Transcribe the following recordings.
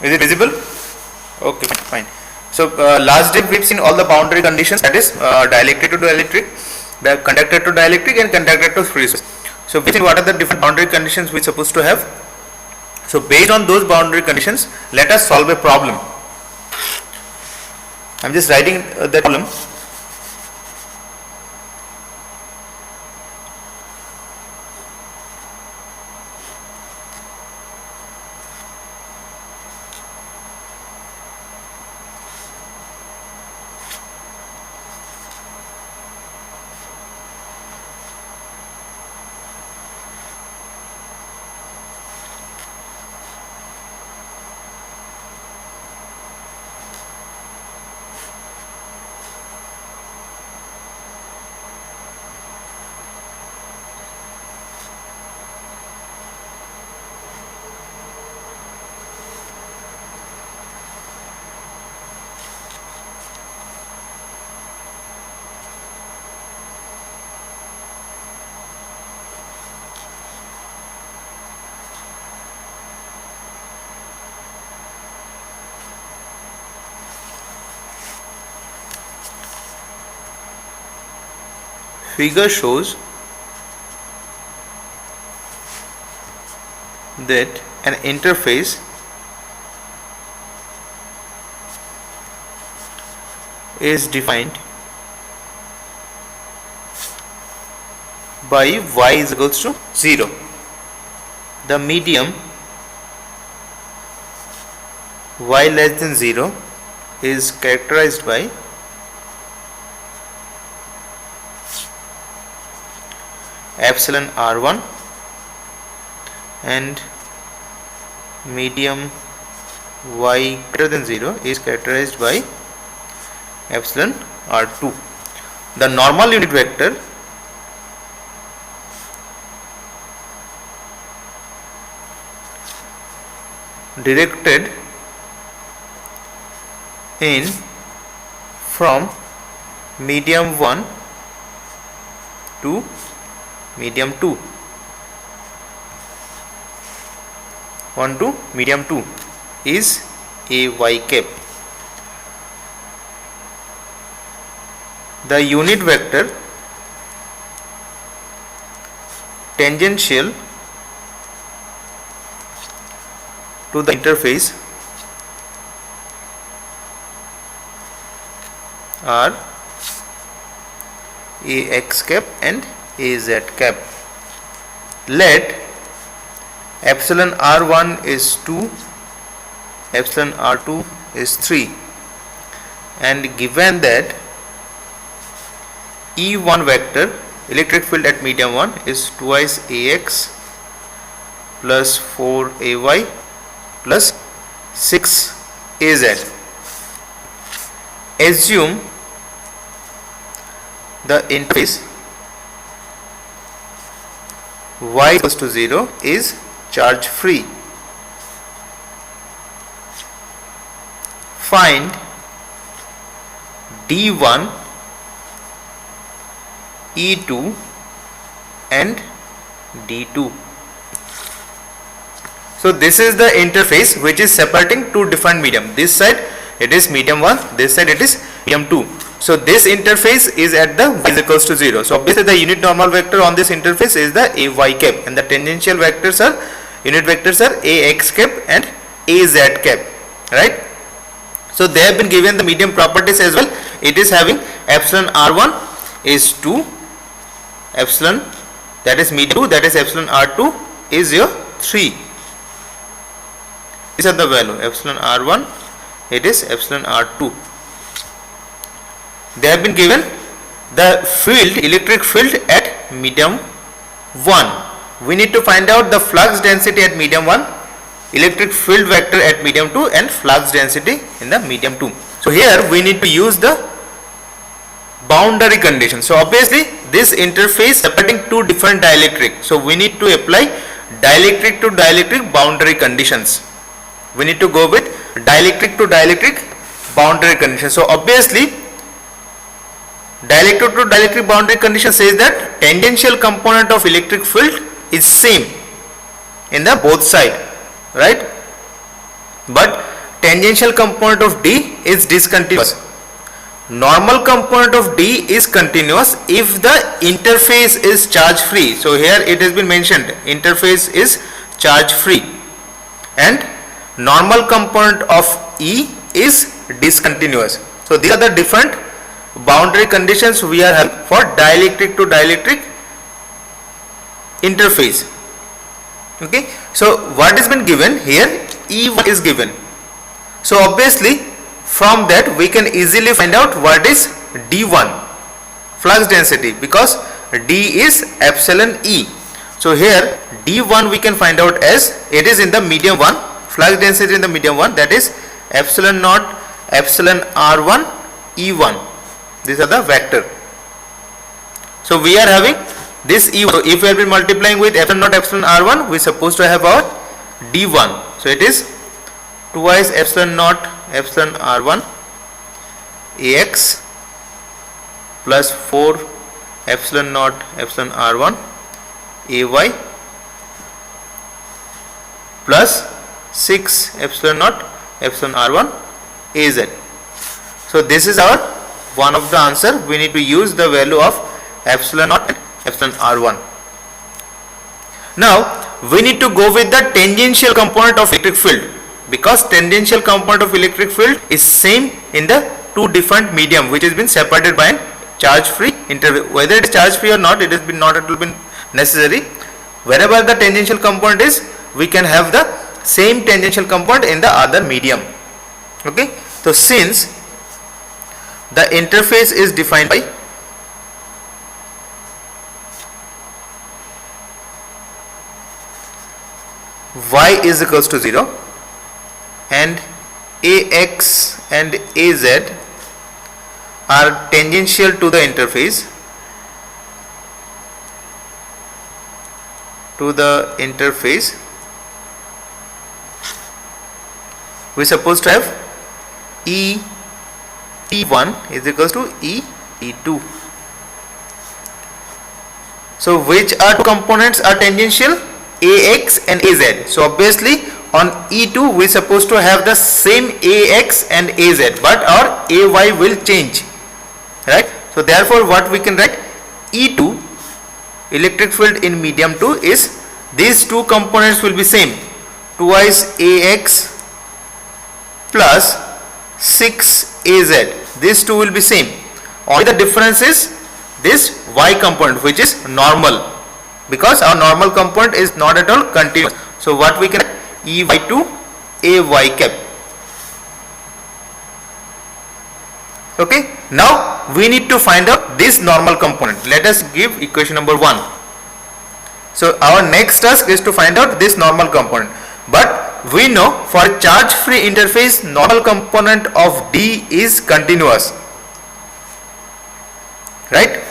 Is it visible? Okay, fine. So last day we've seen all the boundary conditions, that is dielectric to dielectric, the conductor to dielectric and conductor to free space. So we've seen what are the different boundary conditions we're supposed to have. So based on those boundary conditions, let us solve a problem. I'm just writing the problem. Figure shows that an interface is defined by y is equals to 0. The medium y less than 0 is characterized by epsilon r1 and medium y greater than 0 is characterized by epsilon r2. The normal unit vector directed in from medium 1 to medium 2, 1 to medium 2 is a y cap. The unit vector tangential to the interface are ax cap and az cap. Let epsilon r1 is 2, epsilon r2 is 3, and given that E1 vector electric field at medium 1 is twice ax plus 4ay plus 6 az. Assume the interface y equals to 0 is charge free. Find D1, E2 and D2. So this is the interface which is separating two different medium. This side it is medium 1, this side it is medium 2. So this interface is at the y is equals to 0. So obviously the unit normal vector on this interface is the ay cap, and the tangential vectors are unit vectors are ax cap and az cap, right? So they have been given the medium properties as well. It is having epsilon r1 is 2, epsilon that is medium 2, that is epsilon r2 is your 3. These are the value epsilon r1, it is epsilon r2. They have been given the field, electric field at medium 1. We need to find out the flux density at medium 1, electric field vector at medium 2 and flux density in the medium 2. So here we need to use the boundary condition. So obviously this interface separating two different dielectric. So we need to apply dielectric to dielectric boundary conditions. We need to go with dielectric to dielectric boundary condition. So obviously dielectric to dielectric boundary condition says that tangential component of electric field is same in the both side, right? But tangential component of D is discontinuous. Normal component of D is continuous if the interface is charge free. So here it has been mentioned, interface is charge free, and normal component of E is discontinuous. So these are the different boundary conditions we are having for dielectric to dielectric interface. Okay, so what has been given here, E1 is given. So obviously from that we can easily find out what is D1, flux density, because D is epsilon E. So here D1 we can find out as, it is in the medium 1, flux density in the medium 1, that is epsilon naught epsilon R1 E1. These are the vector. So we are having this E1. So if we have been multiplying with epsilon naught epsilon R1, we are supposed to have our D1. So it is twice epsilon naught epsilon R1 AX plus 4 epsilon naught epsilon R1 AY plus 6 epsilon naught epsilon R1 AZ. So this is our one of the answer. We need to use the value of epsilon naught and epsilon R1. Now we need to go with the tangential component of electric field, because tangential component of electric field is same in the two different medium which has been separated by a charge free interface. Whether it is charge free or not, it has been not at all been necessary. Wherever the tangential component is, we can have the same tangential component in the other medium. Okay, so since the interface is defined by y is equals to 0 and AX and AZ are tangential to the interface, we are supposed to have E1 is equals to E2. So which are two components are tangential? AX and AZ. So obviously on E2 we are supposed to have the same AX and AZ, but our AY will change, right? So therefore what we can write, E2 electric field in medium 2 is, these two components will be same, twice AX plus 6 AZ. These two will be same. Only the difference is this Y component, which is normal, because our normal component is not at all continuous. So what we can, EY2 AY cap. Okay, now we need to find out this normal component. Let us give equation number 1. So our next task is to find out this normal component, but we know for a charge free interface normal component of D is continuous, right?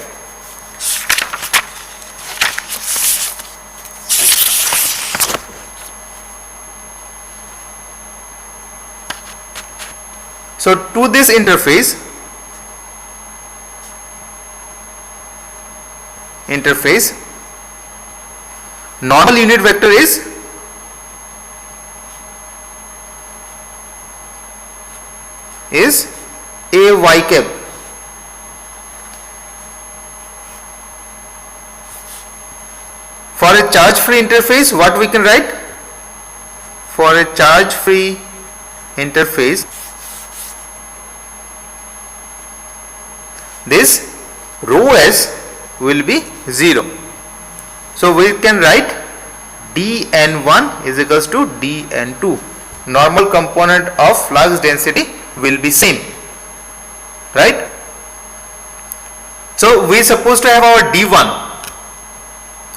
So to this interface normal unit vector is AY cap. For a charge free interface, what we can write? For a charge free interface, this rho s will be 0. So we can write dN1 is equals to dN2. Normal component of flux density will be same, right? So we are supposed to have our D1,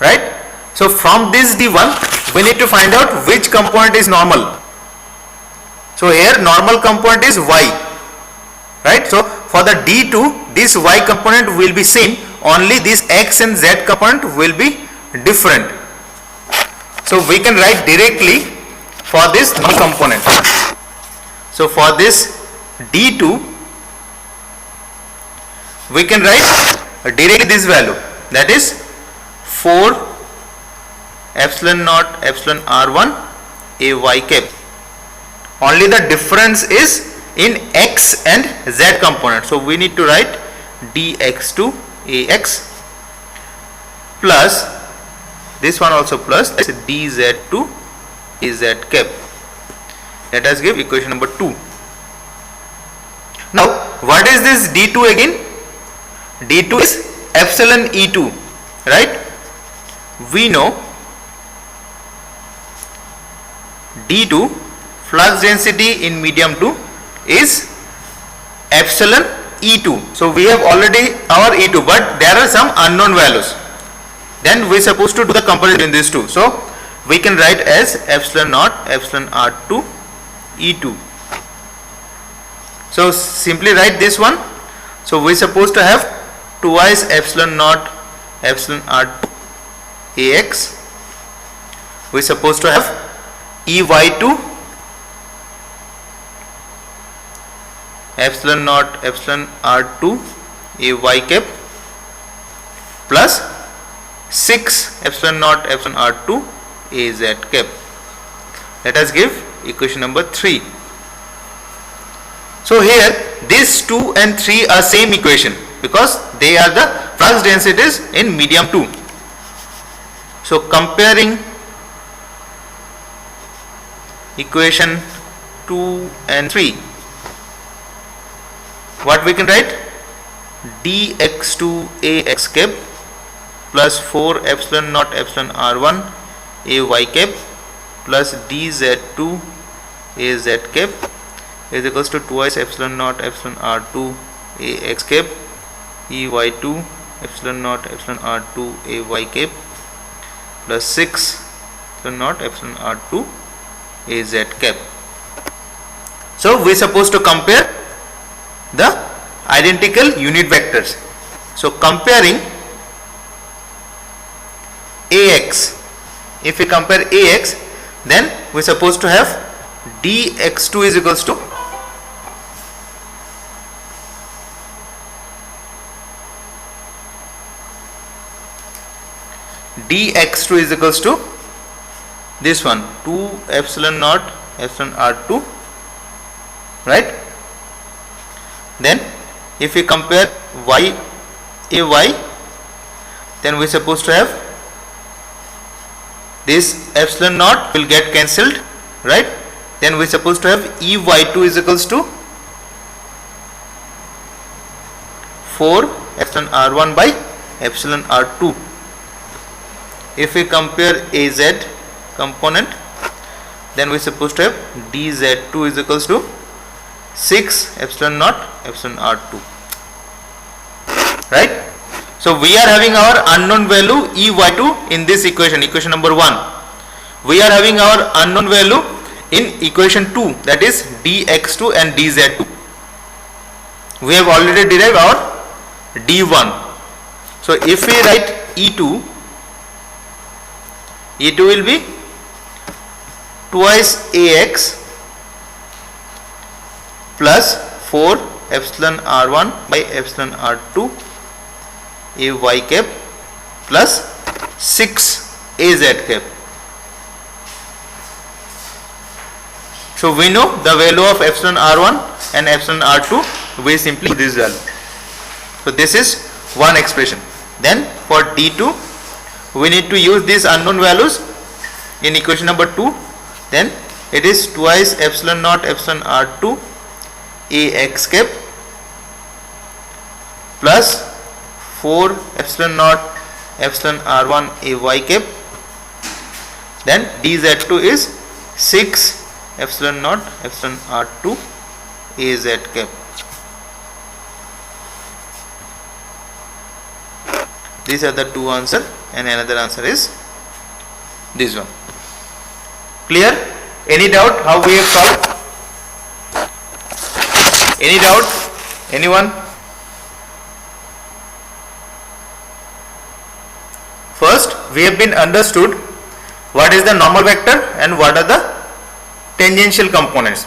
right? So from this D1 we need to find out which component is normal. So here normal component is Y, right? So for the D2 this Y component will be same, only this X and Z component will be different. So we can write directly for this normal component. So for this D2 we can write directly this value, that is 4 epsilon naught epsilon R1 AY cap only the difference is in x and z component. So we need to write dx to ax plus this one also plus dz to az cap. Let us give equation number 2. Now what is this d2 again? d2 is epsilon e2, right? We know d2 flux density in medium 2 is epsilon e2. So we have already our e2, but there are some unknown values. Then we are supposed to do the comparison in these two. So we can write as epsilon naught epsilon r2 e2. So simply write this one. So we are supposed to have twice epsilon naught epsilon r2 ax. We are supposed to have ey2 epsilon naught epsilon r2 ay cap plus 6 epsilon naught epsilon r2 az cap. Let us give equation number 3. So here these 2 and 3 are same equation because they are the flux densities in medium 2. So comparing equation 2 and 3, what we can write? dx to ax cap plus 4 epsilon naught epsilon r1 ay cap plus dz to az cap is equals to twice epsilon naught epsilon r2 ax cap ey2 epsilon naught epsilon r2 ay cap plus 6 epsilon naught epsilon r2 az cap. So we are supposed to compare the identical unit vectors. So comparing ax, if we compare ax, then we are supposed to have dx2 is equals to this one 2 epsilon naught epsilon r2, right? Then if we compare y ay, then we are supposed to have this epsilon naught will get cancelled, right? Then we are supposed to have ey2 is equals to 4 epsilon r1 by epsilon r2. If we compare az component, then we are supposed to have dz2 is equals to 6 epsilon naught epsilon r2, right? So we are having our unknown value ey2 in this equation, equation number 1. We are having our unknown value in equation 2, that is dx2 and dz2. We have already derived our d1. So if we write e2 will be twice ax plus 4 epsilon r1 by epsilon r2 ay cap plus 6 az cap. So we know the value of epsilon r1 and epsilon r2, we simply this value. So this is one expression. Then for d2 we need to use these unknown values in equation number 2. Then it is twice epsilon naught epsilon r2 ax cap plus 4 epsilon naught epsilon r1 ay cap. Then dz2 is 6 epsilon naught epsilon r2 az cap. These are the two answers, and another answer is this one. Clear? Any doubt how we have solved? Any doubt? Anyone? First, we have been understood what is the normal vector and what are the tangential components.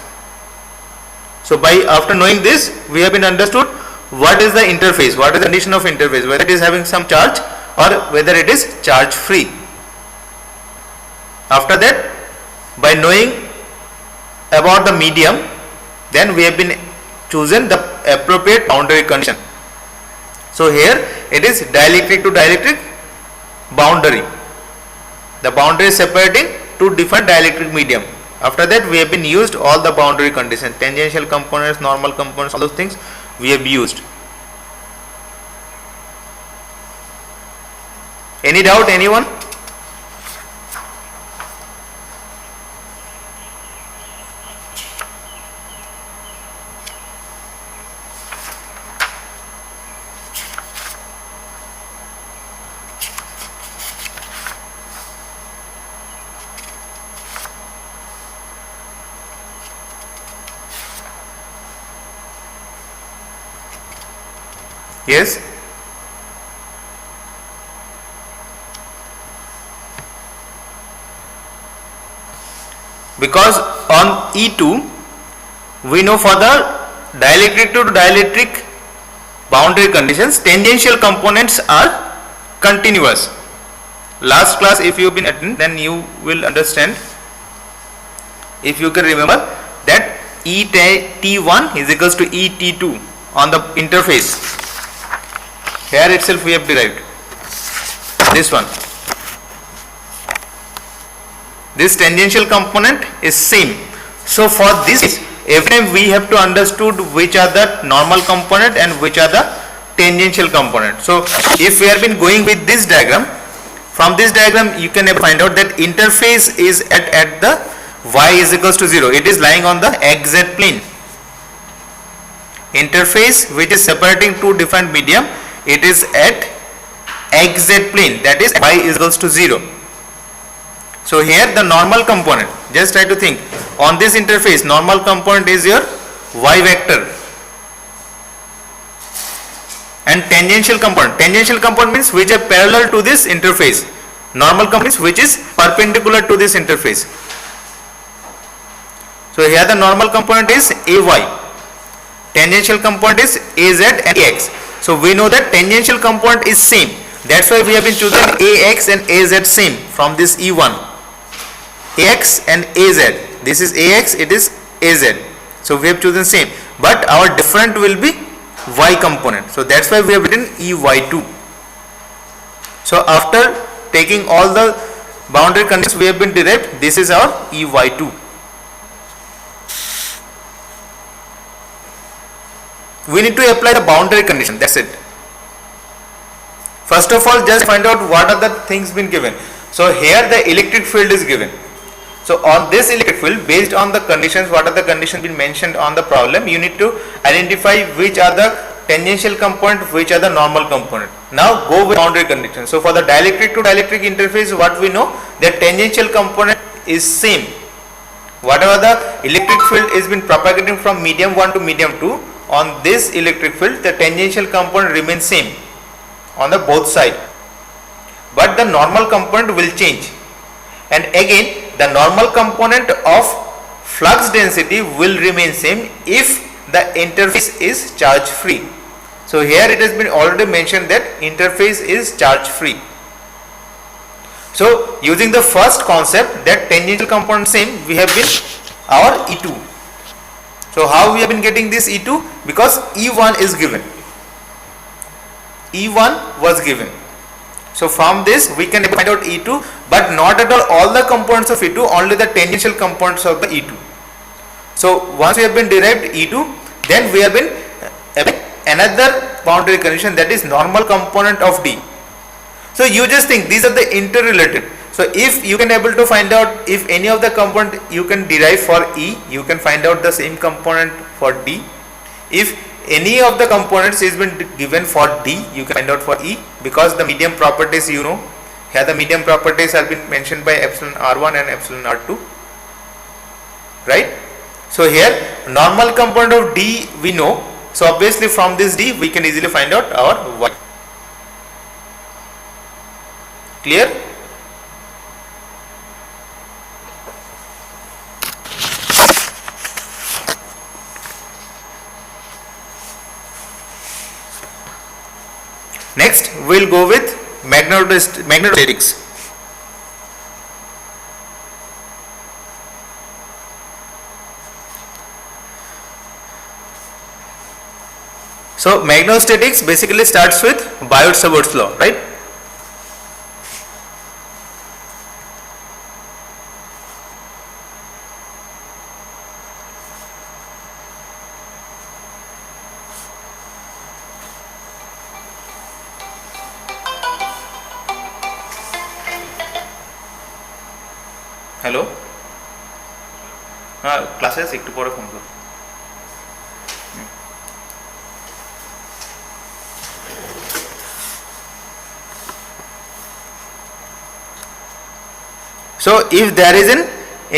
So after knowing this, we have been understood what is the interface, what is the condition of interface, whether it is having some charge or whether it is charge free. After that, by knowing about the medium, then we have been chosen the appropriate boundary condition. So here it is dielectric to dielectric boundary. The boundary is separating two different dielectric medium. After that we have been used all the boundary conditions, tangential components, normal components, all those things we have used. Any doubt, anyone? Yes? Because on E2 we know for the dielectric to dielectric boundary conditions, tangential components are continuous. Last class if you have been attending, then you will understand, if you can remember, that Et1 is equals to Et2 on the interface. Here itself we have derived this one. This tangential component is same. So for this, every time we have to understood which are the normal component and which are the tangential component. So if we have been going with this diagram, from this diagram you can find out that interface is at the y is equals to 0. It is lying on the xz plane. Interface which is separating two different medium, it is at xz plane, that is y is equals to 0. So here the normal component, just try to think, on this interface normal component is your y vector, and tangential component means which are parallel to this interface, normal component which is perpendicular to this interface. So here the normal component is ay, tangential component is az and ax. So we know that tangential component is same, that's why we have been choosing ax and az same from this E1. Ax and az, this is ax, it is az, so we have chosen same, but our different will be y component, so that's why we have written Ey2. So after taking all the boundary conditions we have been derived, this is our Ey2. We need to apply the boundary condition, that's it. First of all, just find out what are the things been given. So here the electric field is given. So on this electric field, based on the conditions, what are the conditions been mentioned on the problem, you need to identify which are the tangential component, which are the normal component. Now go with boundary condition. So for the dielectric to dielectric interface, what we know, that tangential component is same. Whatever the electric field is been propagating from medium 1 to medium 2, on this electric field the tangential component remains same on the both side, but the normal component will change, and again the normal component of flux density will remain same if the interface is charge free. So here it has been already mentioned that interface is charge free. So using the first concept that tangential component same, we have been our E2. So how we have been getting this E2? Because E1 is given. E1 was given. So from this we can find out E2, but not at all the components of E2, only the tangential components of the E2. So once we have been derived E2, then we have been another boundary condition, that is normal component of D. So you just think these are the interrelated. So if you can able to find out if any of the component you can derive for E, you can find out the same component for D. If any of the components is been given for D, you can find out for E, because the medium properties you know. Here the medium properties have been mentioned by epsilon R1 and epsilon R2, right? So here normal component of D we know, so obviously from this D we can easily find out our Y. Clear? Next we will go with magnetostatics. So magnetostatics basically starts with Biot-Savart's law, right? Hello, হ্যাঁ ক্লাসে আছে, একটু পরে phone করো। So if there is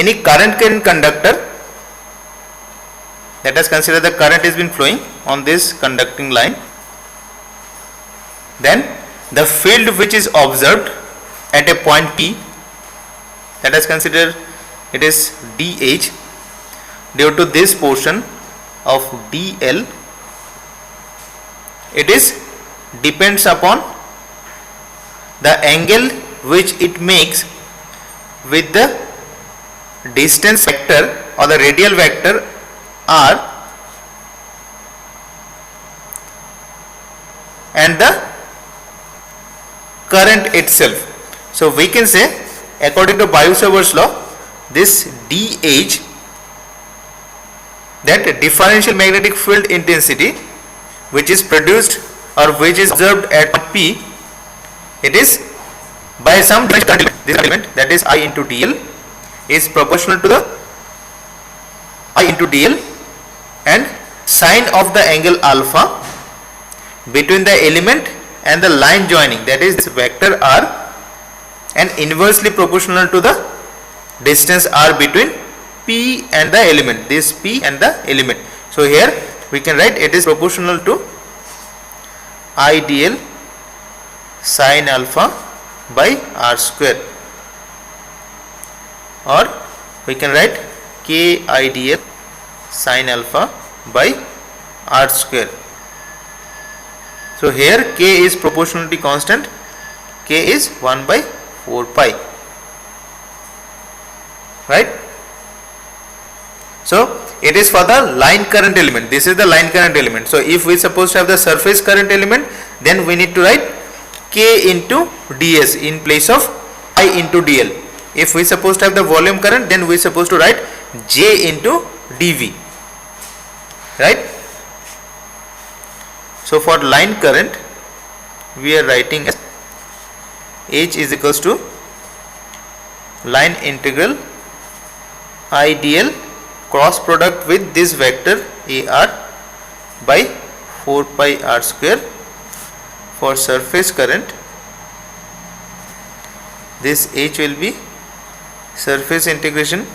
any current in conductor, let us consider the current has been flowing on this conducting line, then the field which is observed at a point P, let us consider it is dH, due to this portion of dl, it is depends upon the angle which it makes with the distance vector or the radial vector r and the current itself. So we can say, according to Biot-Savart's law, this dH, that differential magnetic field intensity which is produced or which is observed at P, it is by some this element, that is I into dl, is proportional to the I into dl and sine of the angle alpha between the element and the line joining, that is vector r, and inversely proportional to the distance r between P and the element, this P and the element. So here we can write it is proportional to I dl sine alpha by r square, or we can write k I dl sine alpha by r square. So here k is proportionality constant, k is 1 by 4 pi, right? So it is for the line current element, this is the line current element. So if we suppose to have the surface current element, then we need to write k into ds in place of I into dl. If we suppose to have the volume current, then we supposed to write j into dv, right? So for line current we are writing as H is equals to line integral I dl cross product with this vector AR by 4 pi r square. For surface current, this H will be surface integration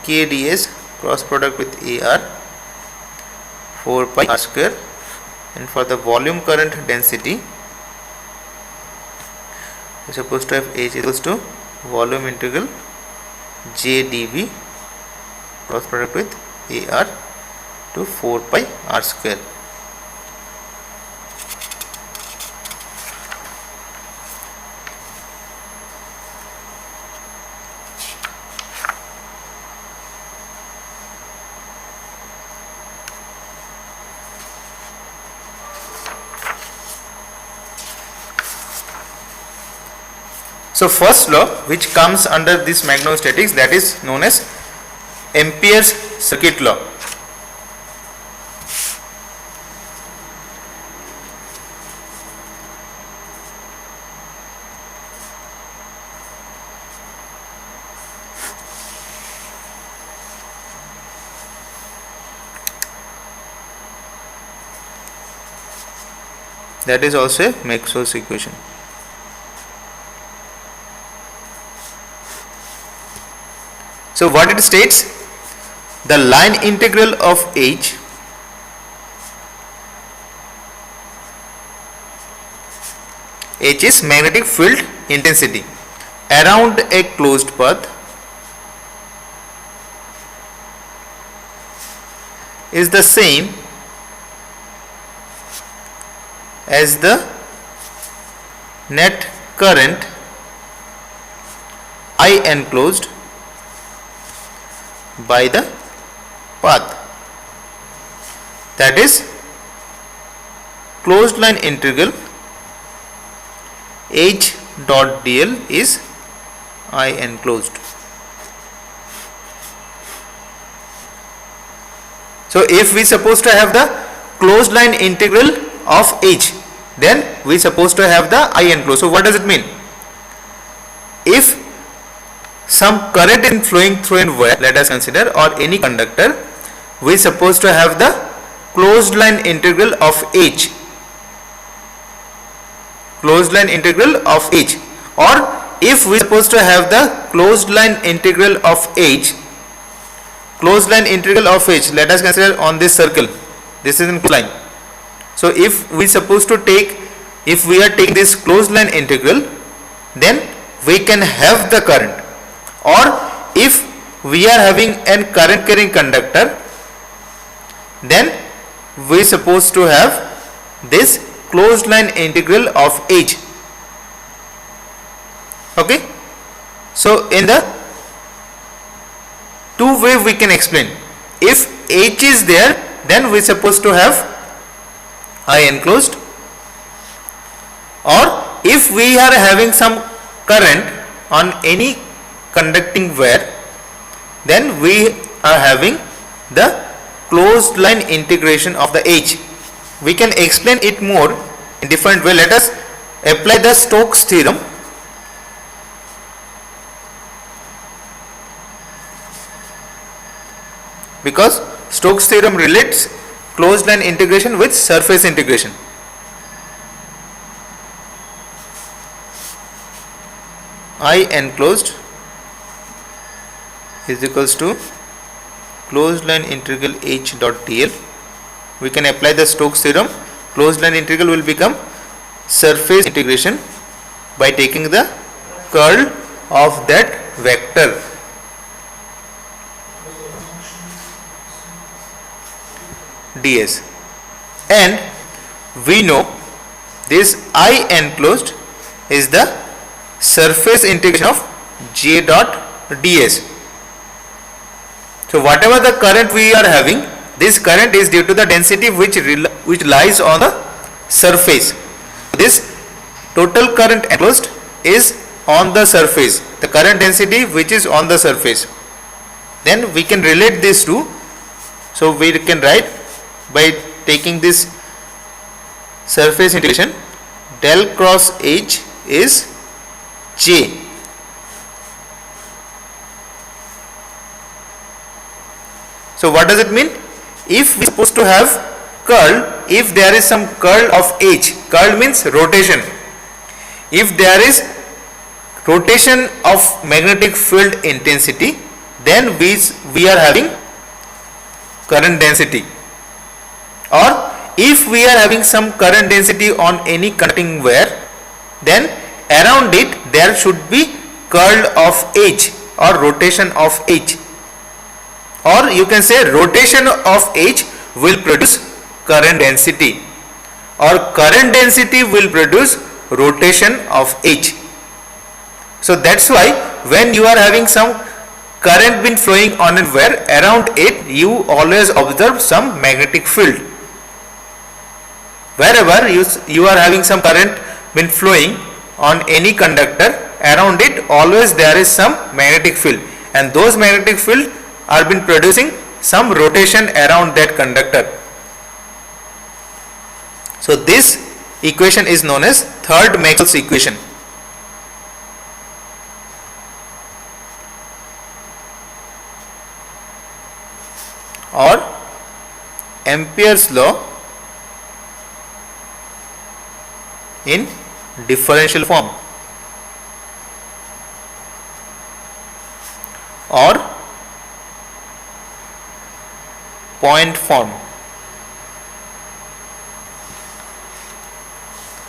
k ds cross product with AR 4 pi r square, and for the volume current density we are supposed to have H equals to volume integral j dv cross product with AR to 4 pi r square. So first law which comes under this magnetostatics, that is known as Ampere's circuit law. That is also a Maxwell's equation. So what it states, the line integral of H is magnetic field intensity around a closed path is the same as the net current I enclosed by the path, that is closed line integral H dot dl is I enclosed. So if we supposed to have the closed line integral of H, then we supposed to have the I enclosed. So what does it mean? If some current is flowing through a wire, let us consider, or any conductor, we supposed to have the closed line integral of H, closed line integral of H. Or if we supposed to have the closed line integral of H, closed line integral of H, let us consider on this circle, this is in line. So if we supposed to take, if we are taking this closed line integral, then we can have the current. Or if we are having a current carrying conductor, then we supposed to have this closed line integral of H. Okay, so in the two way we can explain. If H is there, then we supposed to have I enclosed. Or if we are having some current on any conducting wire, then we are having the closed line integration of the H. We can explain it more in different way. Let us apply the Stokes theorem. Because Stokes theorem relates closed line integration with surface integration. I enclosed is equals to closed line integral H dot dl. We can apply the Stokes theorem. Closed line integral will become surface integration by taking the curl of that vector. ds, and we know this I enclosed is the surface integration of J dot ds. So whatever the current we are having, this current is due to the density which lies on the surface. This total current enclosed is on the surface, the current density which is on the surface. Then we can relate these two. So we can write by taking this surface integration, del cross H is J. So what does it mean? If we are supposed to have curl, if there is some curl of H, curl means rotation. If there is rotation of magnetic field intensity, then we are having current density. Or if we are having some current density on any conducting wire, then around it there should be curl of H or rotation of H. Or you can say rotation of H will produce current density, or current density will produce rotation of H. So that's why when you are having some current been flowing on a wire, around it you always observe some magnetic field. Wherever you are having some current been flowing on any conductor, around it always there is some magnetic field, and those magnetic field are been producing some rotation around that conductor. So this equation is known as third Maxwell's equation. Or Ampere's law in differential form, or point form.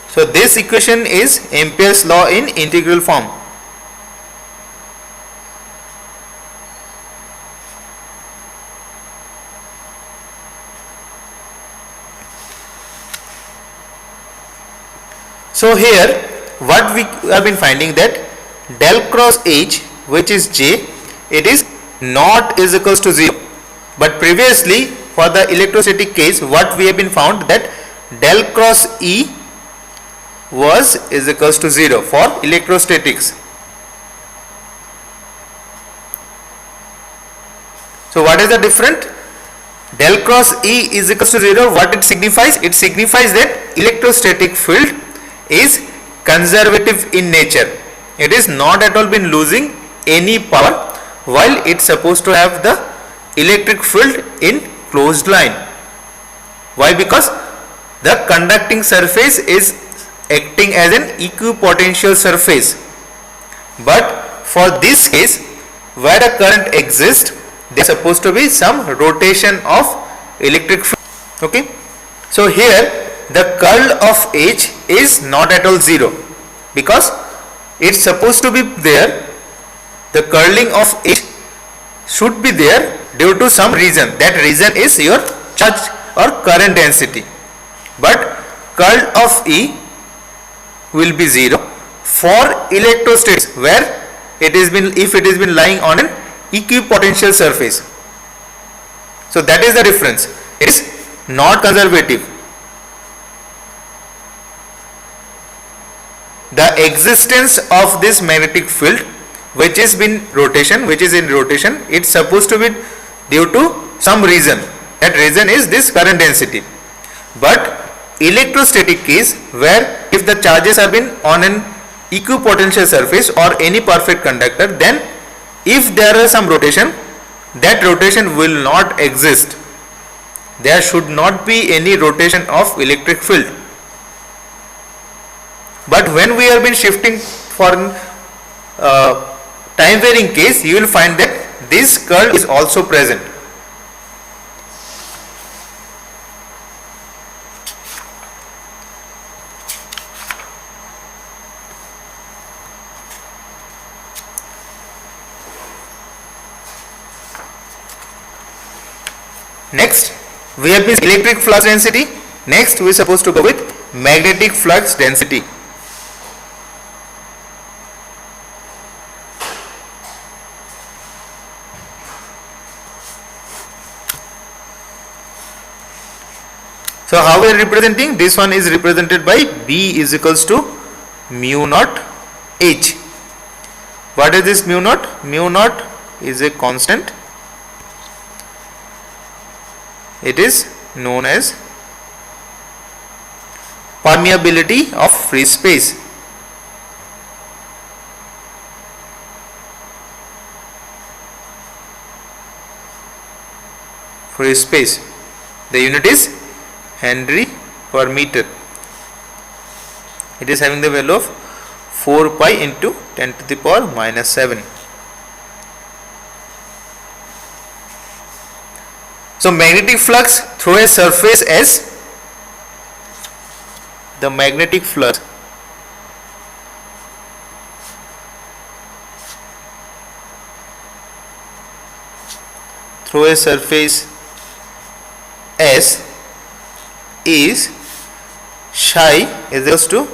So this equation is Ampere's law in integral form. So here what we have been finding, that del cross H, which is J, it is not is equals to 0. But previously for the electrostatic case, what we have been found, that del cross E was is equals to 0 for electrostatics. So what is the difference? Del cross E is equals to 0. What it signifies? It signifies that electrostatic field is conservative in nature. It is not at all been losing any power while it's supposed to have the electric field in closed line. Why? Because the conducting surface is acting as an equipotential surface. But for this case, where a current exists, there is supposed to be some rotation of electric field. Okay. So here the curl of H is not at all 0 because it's supposed to be there. The curling of H should be there due to some reason. That reason is your charge or current density. But curl of E will be 0 for electrostatics where it is been, if it has been lying on an equipotential surface. So that is the difference. It is not conservative. The existence of this magnetic field which is in rotation, it's supposed to be due to some reason. That reason is this current density. But electrostatic case, where if the charges are been on an equipotential surface or any perfect conductor, then if there is some rotation, that rotation will not exist. There should not be any rotation of electric field. But when we have been shifting for time varying case, you will find that this curl is also present. Next, we have this electric flux density. Next, we are supposed to go with magnetic flux density. So how we are representing? This one is represented by B is equals to mu naught H. What is this mu naught? Mu naught is a constant. It is known as permeability of free space. Free space. The unit is Henry per meter. It is having the value of 4 pi into 10 to the power minus 7. So magnetic flux through a surface S, the magnetic flux through a surface S is psi is equals to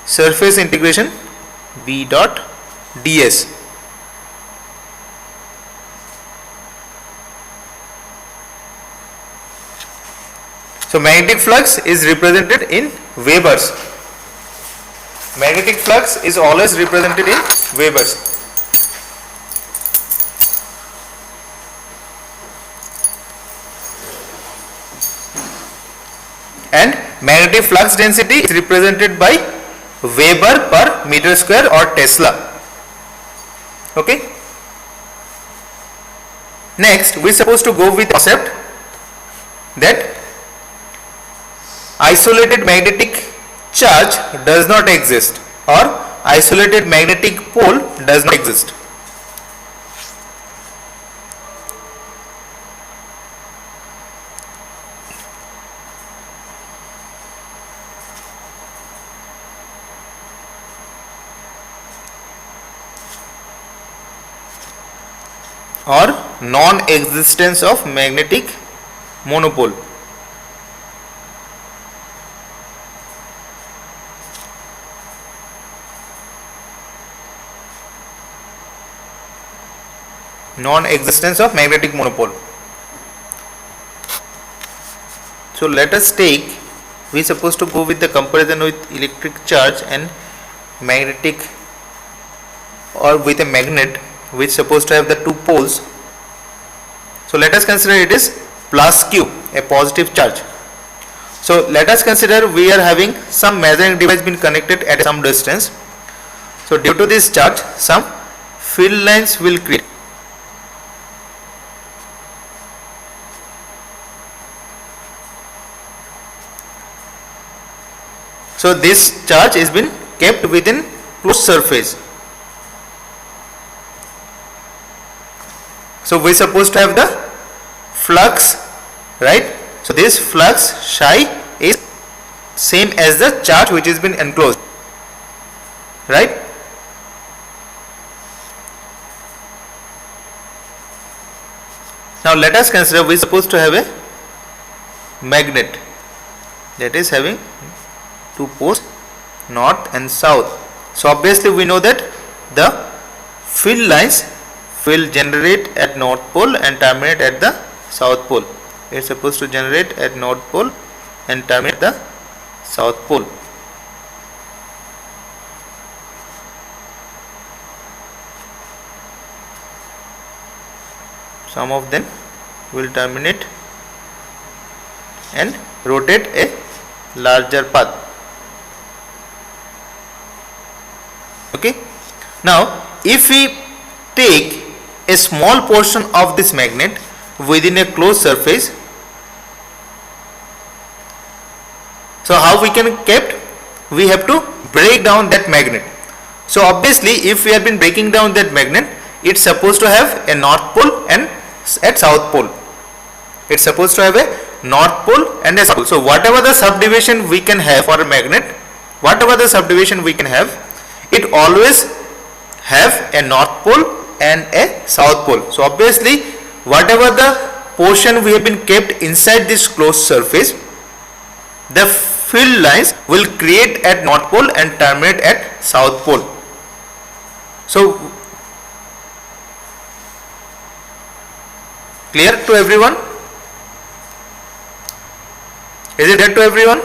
surface integration B dot ds. So magnetic flux is represented in Webers. Magnetic flux is always represented in Webers. And magnetic flux density is represented by Weber per meter square or Tesla. Okay. Next, we are supposed to go with concept that isolated magnetic charge does not exist or isolated magnetic pole does not exist. Or non-existence of magnetic monopole. Non-existence of magnetic monopole. So let us take we supposed to go with the comparison with electric charge and magnetic, or with a magnet which supposed to have the two poles. So let us consider it is plus q, a positive charge. So let us consider we are having some measuring device been connected at some distance. So due to this charge, some field lines will create. So this charge is been kept within closed surface. So we supposed to have the flux, right? So this flux psi is same as the charge which has been enclosed, right? Now let us consider we supposed to have a magnet that is having two poles, north and south. So obviously we know that the field lines will generate at north pole and terminate at the south pole. It is supposed to generate at north pole and terminate at the south pole. Some of them will terminate and rotate a larger path. Okay. Now if we take a small portion of this magnet within a closed surface, so how we can kept? We have to break down that magnet. So obviously if we have been breaking down that magnet, it's supposed to have a north pole and at south pole. It's supposed to have a north pole and a south pole. So whatever the subdivision we can have for a magnet, whatever the subdivision we can have, it always have a north pole and a south pole. So obviously whatever the portion we have been kept inside this closed surface, the field lines will create at north pole and terminate at south pole. So clear to everyone? Is it clear to everyone?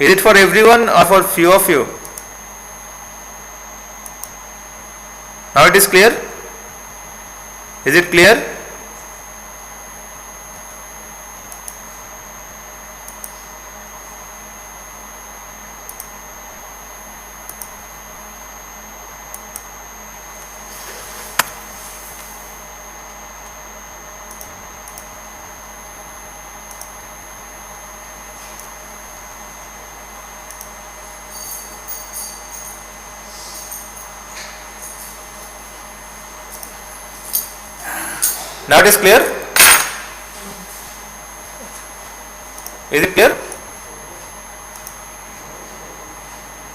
Is it for everyone or for few of you? Now it is clear? Is it clear? Now it is clear? Is it clear?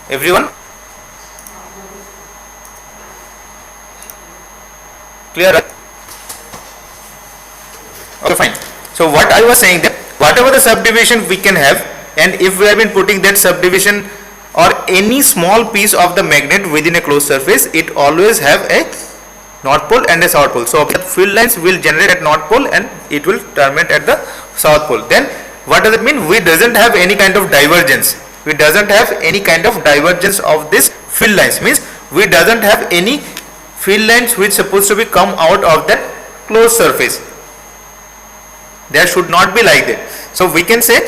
Everyone? Clear? Right? Okay, fine. So what I was saying that whatever the subdivision we can have, and if we have been putting that subdivision or any small piece of the magnet within a closed surface, it always have a north pole and a south pole. So the field lines will generate at north pole and it will terminate at the south pole. Then what does it mean? We doesn't have any kind of divergence. We doesn't have any kind of divergence of this field lines. Means we doesn't have any field lines which supposed to be come out of that closed surface. There should not be like that. So we can say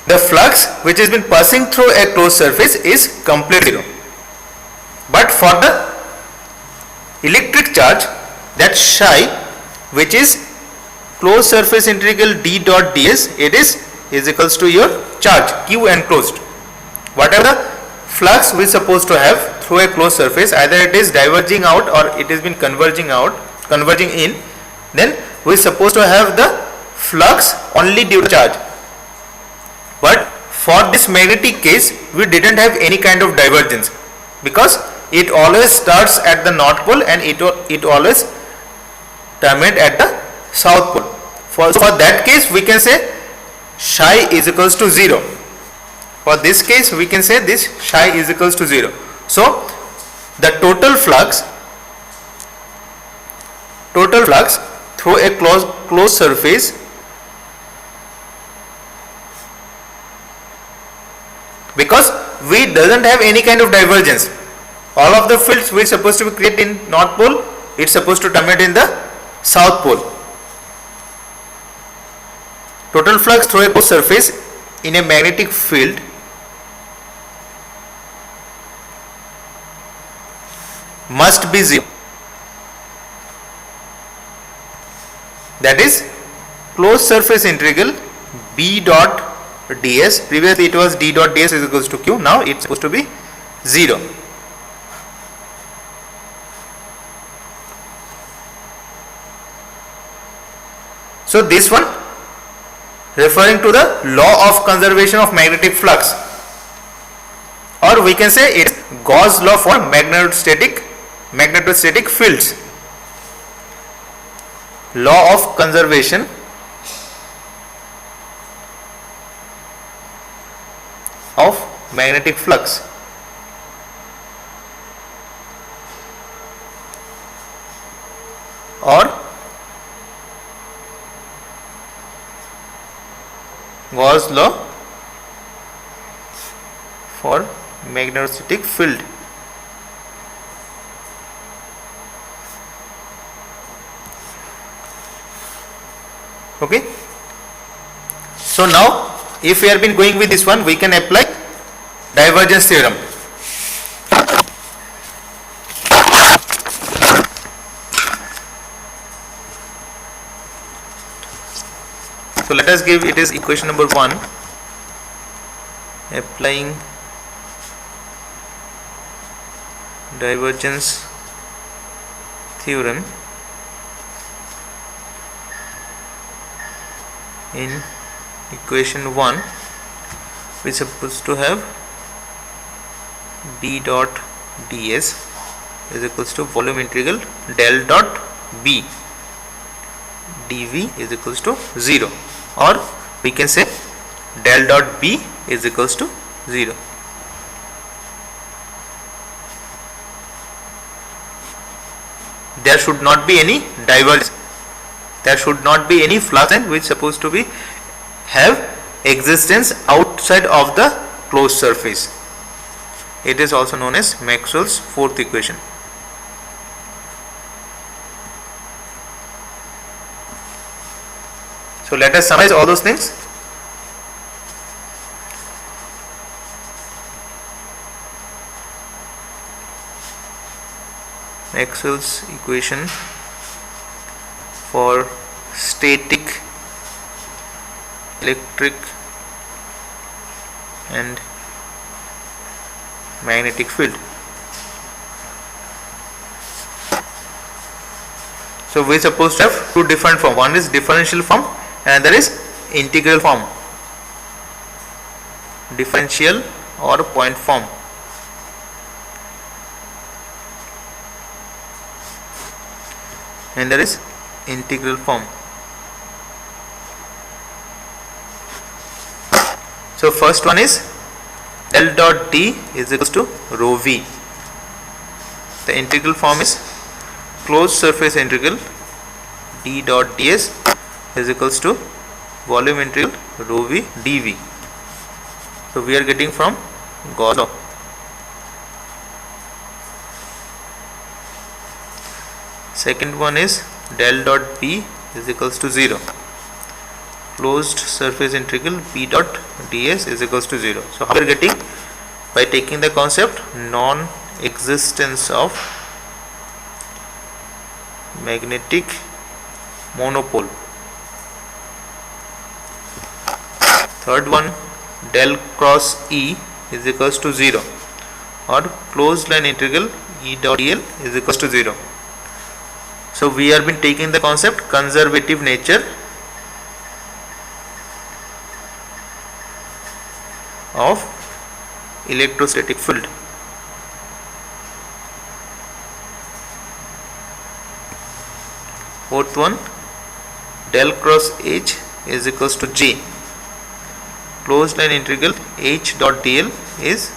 the flux which has been passing through a closed surface is completely zero. But for the electric charge, that psi which is closed surface integral d dot ds, it is equals to your charge q enclosed. Whatever the flux we supposed to have through a closed surface, either it is diverging out or it has been converging in, then we supposed to have the flux only due to charge. But for this magnetic case, we didn't have any kind of divergence, because it always starts at the north pole and it always terminates at the south pole. for that case we can say psi is equals to 0. For this case we can say this psi is equals to 0. So the total flux through a closed surface because we doesn't have any kind of divergence. All of the fields which supposed to be created in north pole, it's supposed to terminate in the south pole. Total flux through a closed surface in a magnetic field must be 0. That is closed surface integral B dot ds. Previously it was D dot ds is equals to q. Now it's supposed to be 0. So this one referring to the law of conservation of magnetic flux, or we can say it's Gauss law for magnetostatic fields. Law of conservation of magnetic flux. Or Gauss law for magnetostatic field. Okay. So now if we have been going with this one, we can apply divergence theorem. So let us give it is equation number 1, applying divergence theorem in equation 1, we are supposed to have D dot ds is equals to volume integral del dot B dV is equals to 0, or we can say del dot B is equals to 0. There should not be any divergence. There should not be any flux line which is supposed to be have existence outside of the closed surface. It is also known as Maxwell's fourth equation. So let us summarize all those things. Maxwell's equation for static, electric and magnetic field. So we are supposed to have two different forms. One is differential form and another is integral form. Differential or point form. And there is integral form. So first one is del dot D is equals to rho V. The integral form is closed surface integral D dot ds is equals to volume integral rho V dV. So we are getting from Gauss law. Second one is del dot B is equals to 0. Closed surface integral B dot ds is equals to 0. So how we are getting? By taking the concept non-existence of magnetic monopole. Third one, del cross E is equals to 0, or closed line integral E dot dl is equals to 0. So we have been taking the concept conservative nature of electrostatic field. Fourth one, del cross H is equals to J. Closed line integral H dot dl is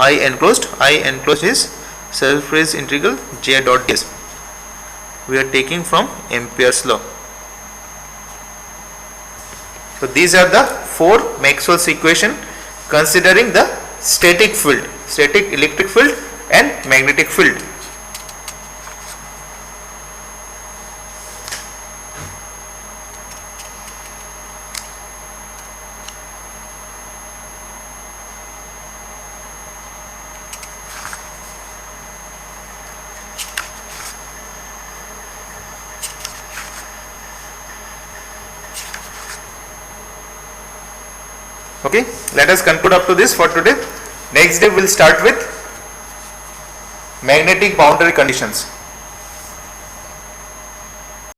I enclosed is surface integral J dot ds. We are taking from Ampere's law. So these are the four Maxwell's equation considering the static field, static electric field and magnetic field. Okay, let us conclude up to this for today. Next day we will start with magnetic boundary conditions.